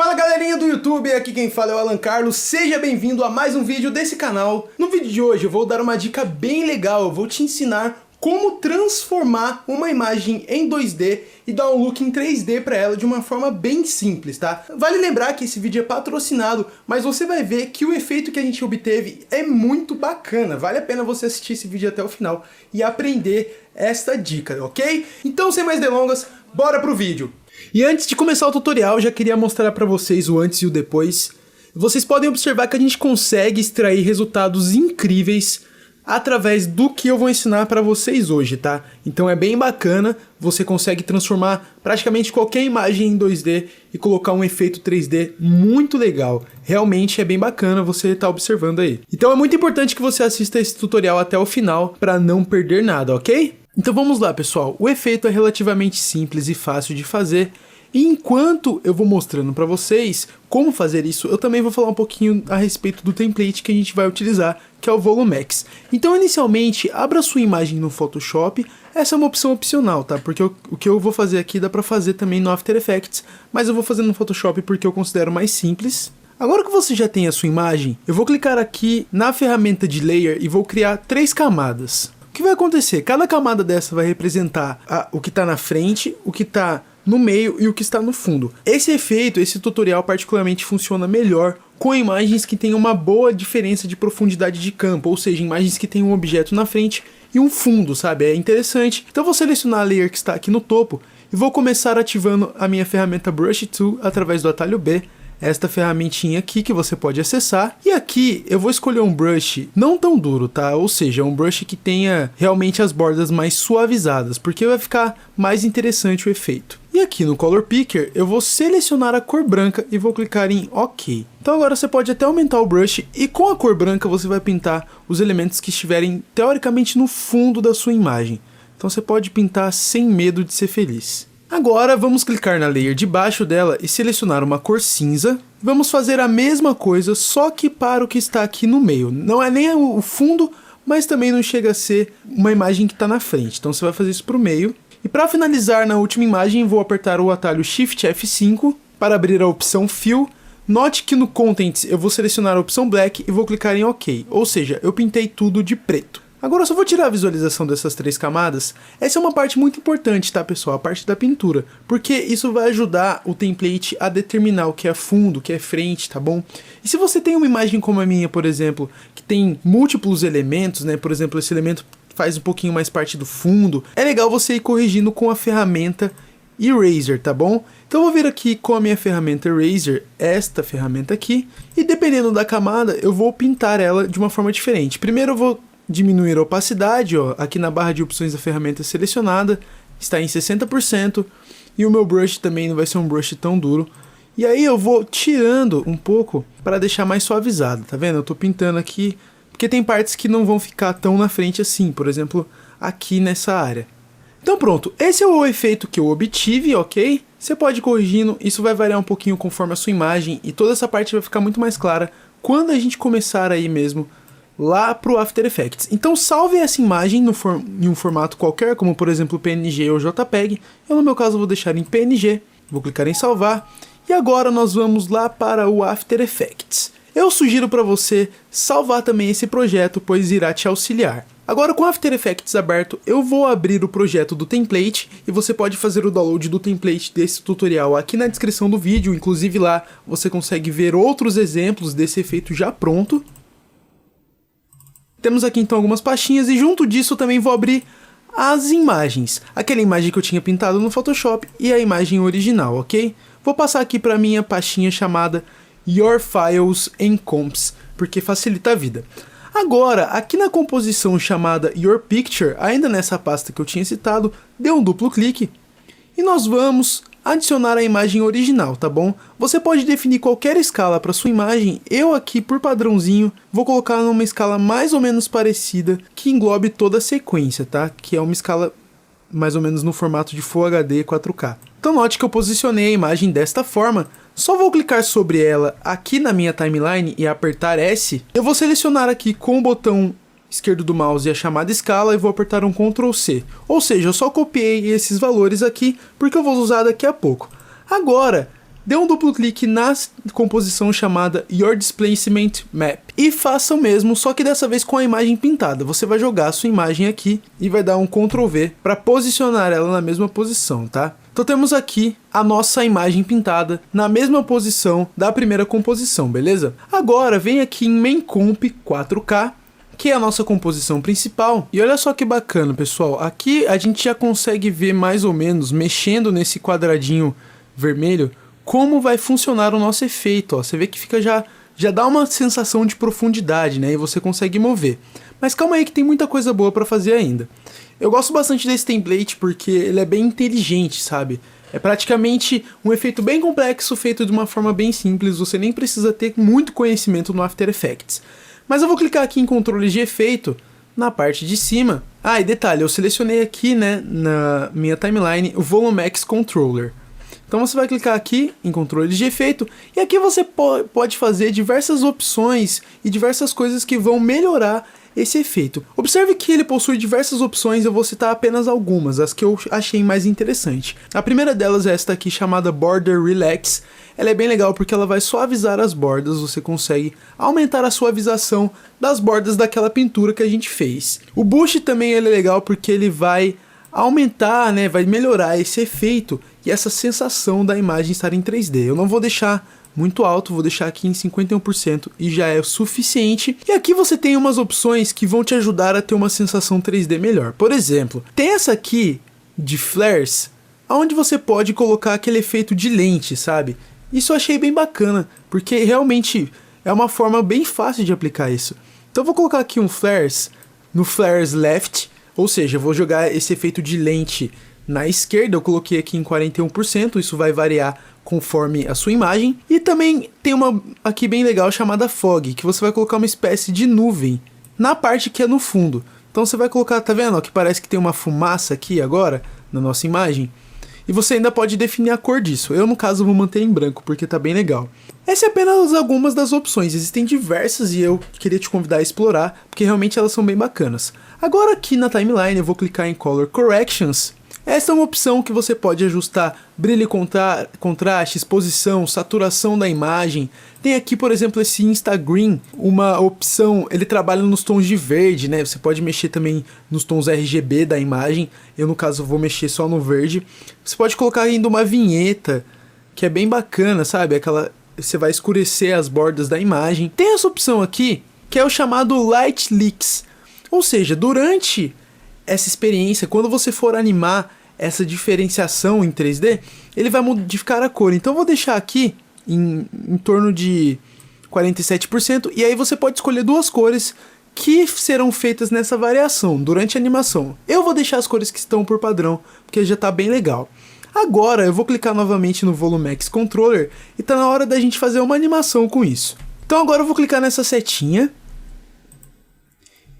Fala galerinha do YouTube, aqui quem fala é o Alan Carlos, seja bem-vindo a mais um vídeo desse canal. No vídeo de hoje eu vou dar uma dica bem legal, eu vou te ensinar como transformar uma imagem em 2D e dar um look em 3D para ela de uma forma bem simples, tá? Vale lembrar que esse vídeo é patrocinado, mas você vai ver que o efeito que a gente obteve é muito bacana. Vale a pena você assistir esse vídeo até o final e aprender esta dica, ok? Então, sem mais delongas, bora pro vídeo! E antes de começar o tutorial, já queria mostrar para vocês o antes e o depois. Vocês podem observar que a gente consegue extrair resultados incríveis através do que eu vou ensinar para vocês hoje, tá? Então é bem bacana, você consegue transformar praticamente qualquer imagem em 2D e colocar um efeito 3D muito legal. Realmente é bem bacana você estar observando aí. Então é muito importante que você assista esse tutorial até o final para não perder nada, ok? Então vamos lá, pessoal. O efeito é relativamente simples e fácil de fazer. E enquanto eu vou mostrando para vocês como fazer isso, eu também vou falar um pouquinho a respeito do template que a gente vai utilizar, que é o Volumex. Então, inicialmente, abra sua imagem no Photoshop. Essa é uma opção opcional, tá? Porque o que eu vou fazer aqui dá para fazer também no After Effects, mas eu vou fazer no Photoshop porque eu considero mais simples. Agora que você já tem a sua imagem, eu vou clicar aqui na ferramenta de Layer e vou criar 3 camadas. O que vai acontecer? Cada camada dessa vai representar o que está na frente, o que está no meio e o que está no fundo. Esse efeito, esse tutorial particularmente funciona melhor com imagens que têm uma boa diferença de profundidade de campo, ou seja, imagens que têm um objeto na frente e um fundo, sabe? É interessante. Então vou selecionar a layer que está aqui no topo e vou começar ativando a minha ferramenta Brush Tool através do atalho B. Esta ferramentinha aqui que você pode acessar. E aqui eu vou escolher um brush não tão duro, tá? Ou seja, um brush que tenha realmente as bordas mais suavizadas, porque vai ficar mais interessante o efeito. E aqui no Color Picker eu vou selecionar a cor branca e vou clicar em OK. Então agora você pode até aumentar o brush e com a cor branca você vai pintar os elementos que estiverem teoricamente no fundo da sua imagem. Então você pode pintar sem medo de ser feliz. Agora vamos clicar na layer debaixo dela e selecionar uma cor cinza. Vamos fazer a mesma coisa, só que para o que está aqui no meio. Não é nem o fundo, mas também não chega a ser uma imagem que está na frente. Então você vai fazer isso para o meio. E para finalizar na última imagem, vou apertar o atalho Shift F5 para abrir a opção Fill. Note que no Contents eu vou selecionar a opção Black e vou clicar em OK. Ou seja, eu pintei tudo de preto. Agora eu só vou tirar a visualização dessas 3 camadas. Essa é uma parte muito importante, tá, pessoal? A parte da pintura. Porque isso vai ajudar o template a determinar o que é fundo, o que é frente, tá bom? E se você tem uma imagem como a minha, por exemplo, que tem múltiplos elementos, né? Por exemplo, esse elemento faz um pouquinho mais parte do fundo. É legal você ir corrigindo com a ferramenta Eraser, tá bom? Então eu vou vir aqui com a minha ferramenta Eraser, esta ferramenta aqui. E dependendo da camada, eu vou pintar ela de uma forma diferente. Primeiro eu vou diminuir a opacidade, ó, aqui na barra de opções da ferramenta selecionada, está em 60%, e o meu brush também não vai ser um brush tão duro. E aí eu vou tirando um pouco para deixar mais suavizado, tá vendo? Eu tô pintando aqui, porque tem partes que não vão ficar tão na frente assim, por exemplo, aqui nessa área. Então pronto, esse é o efeito que eu obtive, ok? Você pode ir corrigindo, isso vai variar um pouquinho conforme a sua imagem, e toda essa parte vai ficar muito mais clara quando a gente começar aí mesmo lá pro After Effects. Então salve essa imagem em um formato qualquer, como por exemplo PNG ou JPEG. Eu no meu caso vou deixar em PNG, vou clicar em salvar. E agora nós vamos lá para o After Effects. Eu sugiro para você salvar também esse projeto, pois irá te auxiliar. Agora com o After Effects aberto, eu vou abrir o projeto do template e você pode fazer o download do template desse tutorial aqui na descrição do vídeo. Inclusive lá você consegue ver outros exemplos desse efeito já pronto. Temos aqui então algumas pastinhas e junto disso eu também vou abrir as imagens. Aquela imagem que eu tinha pintado no Photoshop e a imagem original, ok? Vou passar aqui para a minha pastinha chamada Your Files and Comps, porque facilita a vida. Agora, aqui na composição chamada Your Picture, ainda nessa pasta que eu tinha citado, dê um duplo clique e nós vamos adicionar a imagem original, tá bom? Você pode definir qualquer escala para sua imagem. Eu aqui, por padrãozinho, vou colocar numa escala mais ou menos parecida, que englobe toda a sequência, tá? Que é uma escala mais ou menos no formato de Full HD 4K. Então note que eu posicionei a imagem desta forma. Só vou clicar sobre ela aqui na minha timeline e apertar S. Eu vou selecionar aqui com o botão esquerdo do mouse a chamada escala e vou apertar um Ctrl C. Ou seja, eu só copiei esses valores aqui porque eu vou usar daqui a pouco. Agora, dê um duplo clique na composição chamada Your Displacement Map e faça o mesmo, só que dessa vez com a imagem pintada. Você vai jogar a sua imagem aqui e vai dar um Ctrl V para posicionar ela na mesma posição, tá? Então temos aqui a nossa imagem pintada na mesma posição da primeira composição, beleza? Agora vem aqui em Main Comp 4K, que é a nossa composição principal. E olha só que bacana, pessoal. Aqui a gente já consegue ver mais ou menos, mexendo nesse quadradinho vermelho, como vai funcionar o nosso efeito, ó. Você vê que fica já dá uma sensação de profundidade, né? E você consegue mover. Mas calma aí que tem muita coisa boa para fazer ainda. Eu gosto bastante desse template porque ele é bem inteligente, sabe? É praticamente um efeito bem complexo feito de uma forma bem simples, você nem precisa ter muito conhecimento no After Effects. Mas eu vou clicar aqui em controles de efeito, na parte de cima. Ah, e detalhe, eu selecionei aqui, né, na minha timeline, o Volumex Controller. Então você vai clicar aqui em controles de efeito e aqui você pode fazer diversas opções e diversas coisas que vão melhorar esse efeito. Observe que ele possui diversas opções, eu vou citar apenas algumas, as que eu achei mais interessante. A primeira delas é esta aqui chamada Border Relax. Ela é bem legal porque ela vai suavizar as bordas, você consegue aumentar a suavização das bordas daquela pintura que a gente fez. O Boost também ele é legal porque ele vai aumentar, né, vai melhorar esse efeito e essa sensação da imagem estar em 3D. Eu não vou deixar muito alto, vou deixar aqui em 51% e já é o suficiente. E aqui você tem umas opções que vão te ajudar a ter uma sensação 3D melhor. Por exemplo, tem essa aqui de flares, onde você pode colocar aquele efeito de lente, sabe? Isso eu achei bem bacana, porque realmente é uma forma bem fácil de aplicar isso. Então eu vou colocar aqui um flares no flares left, ou seja, eu vou jogar esse efeito de lente na esquerda, eu coloquei aqui em 41%, isso vai variar conforme a sua imagem. E também tem uma aqui bem legal chamada Fog, que você vai colocar uma espécie de nuvem na parte que é no fundo. Então você vai colocar, tá vendo, ó, que parece que tem uma fumaça aqui agora na nossa imagem. E você ainda pode definir a cor disso. Eu, no caso, vou manter em branco, porque tá bem legal. Essas é apenas algumas das opções. Existem diversas e eu queria te convidar a explorar, porque realmente elas são bem bacanas. Agora aqui na timeline eu vou clicar em Color Corrections. Essa é uma opção que você pode ajustar brilho e contraste, exposição, saturação da imagem. Tem aqui, por exemplo, esse Instagram, uma opção, ele trabalha nos tons de verde, né? Você pode mexer também nos tons RGB da imagem. Eu, no caso, vou mexer só no verde. Você pode colocar ainda uma vinheta, que é bem bacana, sabe? Aquela, você vai escurecer as bordas da imagem. Tem essa opção aqui, que é o chamado Light Leaks. Ou seja, durante essa experiência, quando você for animar essa diferenciação em 3D, ele vai modificar a cor. Então eu vou deixar aqui em torno de 47%, e aí você pode escolher duas cores que serão feitas nessa variação durante a animação. Eu vou deixar as cores que estão por padrão, porque já está bem legal. Agora eu vou clicar novamente no Volumex Controller e está na hora da gente fazer uma animação com isso. Então agora eu vou clicar nessa setinha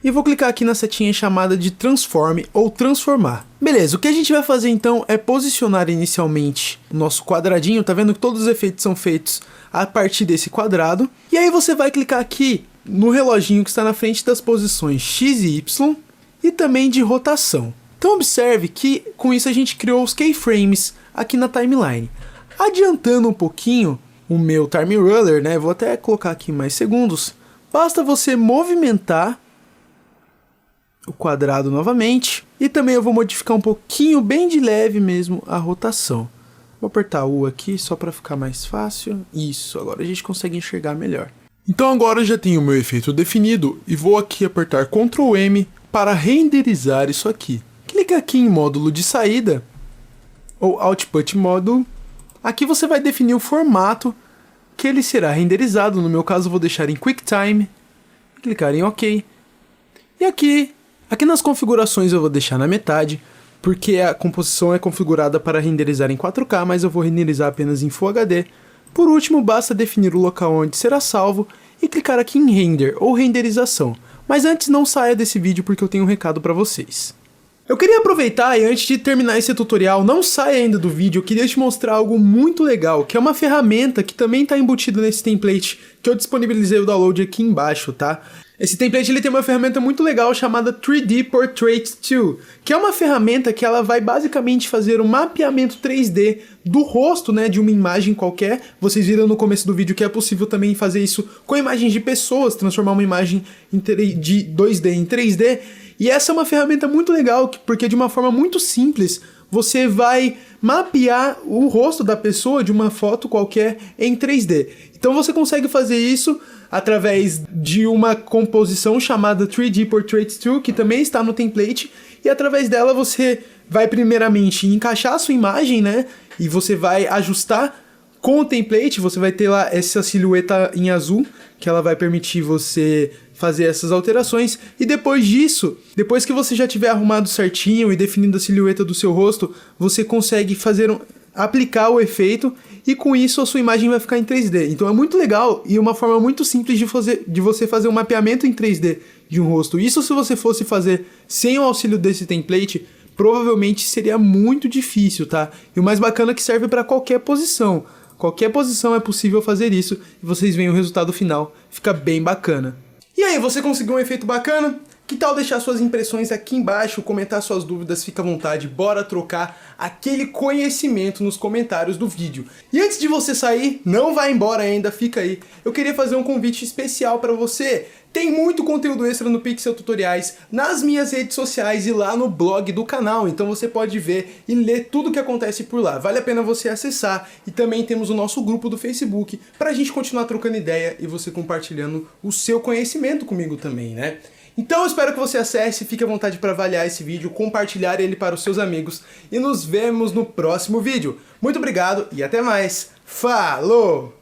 e vou clicar aqui na setinha chamada de Transform ou Transformar. Beleza, o que a gente vai fazer então é posicionar inicialmente o nosso quadradinho. Tá vendo que todos os efeitos são feitos a partir desse quadrado. E aí você vai clicar aqui no reloginho que está na frente das posições X e Y e também de rotação. Então observe que com isso a gente criou os keyframes aqui na timeline. Adiantando um pouquinho o meu time ruler, né? Vou até colocar aqui mais segundos. Basta você movimentar o quadrado novamente. E também eu vou modificar um pouquinho, bem de leve mesmo, a rotação. Vou apertar U aqui só para ficar mais fácil. Isso, agora a gente consegue enxergar melhor. Então agora eu já tenho o meu efeito definido e vou aqui apertar Ctrl M para renderizar isso aqui. Clica aqui em módulo de saída ou Output Module. Aqui você vai definir o formato que ele será renderizado. No meu caso eu vou deixar em QuickTime, clicar em OK. E aqui nas configurações eu vou deixar na metade, porque a composição é configurada para renderizar em 4K, mas eu vou renderizar apenas em Full HD. Por último, basta definir o local onde será salvo e clicar aqui em Render ou Renderização. Mas antes não saia desse vídeo porque eu tenho um recado para vocês. Eu queria aproveitar e antes de terminar esse tutorial, não saia ainda do vídeo, eu queria te mostrar algo muito legal, que é uma ferramenta que também está embutida nesse template, que eu disponibilizei o download aqui embaixo, tá? Esse template ele tem uma ferramenta muito legal chamada 3D Portrait Tool, que é uma ferramenta que ela vai basicamente fazer um mapeamento 3D do rosto, né, de uma imagem qualquer. Vocês viram no começo do vídeo que é possível também fazer isso com imagens de pessoas, transformar uma imagem de 2D em 3D. E essa é uma ferramenta muito legal, porque de uma forma muito simples, você vai mapear o rosto da pessoa de uma foto qualquer em 3D. Então você consegue fazer isso através de uma composição chamada 3D Portrait Tool, que também está no template, e através dela você vai primeiramente encaixar a sua imagem, né? E você vai ajustar com o template, você vai ter lá essa silhueta em azul, que ela vai permitir você fazer essas alterações, e depois disso, depois que você já tiver arrumado certinho e definido a silhueta do seu rosto, você consegue aplicar o efeito, e com isso a sua imagem vai ficar em 3D. Então é muito legal e uma forma muito simples de você fazer um mapeamento em 3D de um rosto. Isso se você fosse fazer sem o auxílio desse template, provavelmente seria muito difícil, tá? E o mais bacana é que serve para qualquer posição. Qualquer posição é possível fazer isso e vocês veem o resultado final, fica bem bacana. E aí, você conseguiu um efeito bacana? Que tal deixar suas impressões aqui embaixo, comentar suas dúvidas, fica à vontade, bora trocar aquele conhecimento nos comentários do vídeo. E antes de você sair, não vai embora ainda, fica aí. Eu queria fazer um convite especial para você. Tem muito conteúdo extra no Pixel Tutoriais, nas minhas redes sociais e lá no blog do canal, então você pode ver e ler tudo o que acontece por lá. Vale a pena você acessar, e também temos o nosso grupo do Facebook pra gente continuar trocando ideia e você compartilhando o seu conhecimento comigo também, né? Então eu espero que você acesse, fique à vontade para avaliar esse vídeo, compartilhar ele para os seus amigos e nos vemos no próximo vídeo. Muito obrigado e até mais. Falou!